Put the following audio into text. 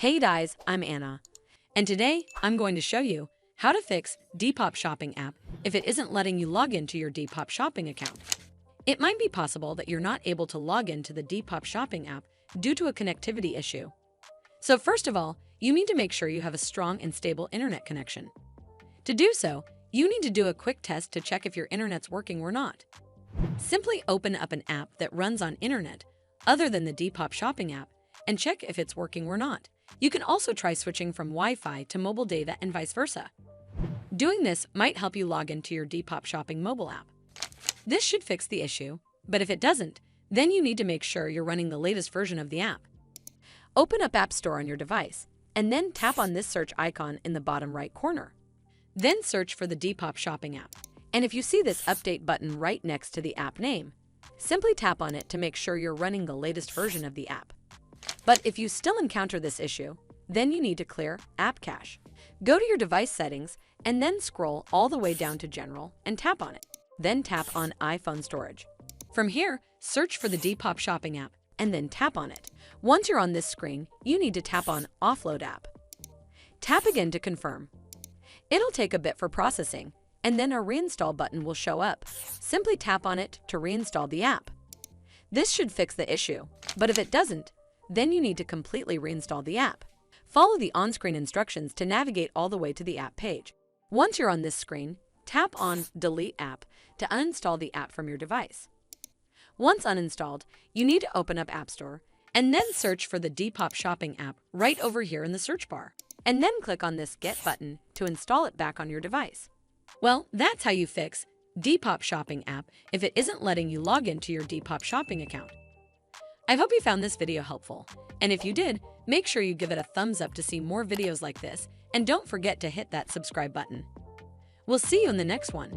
Hey guys, I'm Anna, and today I'm going to show you how to fix Depop shopping app if it isn't letting you log into your Depop shopping account. It might be possible that you're not able to log into the Depop shopping app due to a connectivity issue. So first of all, you need to make sure you have a strong and stable internet connection. To do so, you need to do a quick test to check if your internet's working or not. Simply open up an app that runs on internet other than the Depop shopping app and check if it's working or not. You can also try switching from Wi-Fi to mobile data and vice versa. Doing this might help you log into your Depop shopping mobile app. This should fix the issue, but if it doesn't, then you need to make sure you're running the latest version of the app. Open up App Store on your device, and then tap on this search icon in the bottom right corner. Then search for the Depop shopping app. And if you see this update button right next to the app name, simply tap on it to make sure you're running the latest version of the app. But if you still encounter this issue, then you need to clear App Cache. Go to your device settings and then scroll all the way down to General and tap on it. Then tap on iPhone Storage. From here, search for the Depop shopping app and then tap on it. Once you're on this screen, you need to tap on Offload App. Tap again to confirm. It'll take a bit for processing, and then a reinstall button will show up. Simply tap on it to reinstall the app. This should fix the issue, but if it doesn't, then you need to completely reinstall the app. Follow the on-screen instructions to navigate all the way to the app page. Once you're on this screen, tap on Delete App to uninstall the app from your device. Once uninstalled, you need to open up App Store and then search for the Depop shopping app right over here in the search bar, and then click on this Get button to install it back on your device. Well, that's how you fix Depop shopping app if it isn't letting you log into your Depop shopping account. I hope you found this video helpful, and if you did, make sure you give it a thumbs up to see more videos like this, and don't forget to hit that subscribe button. We'll see you in the next one.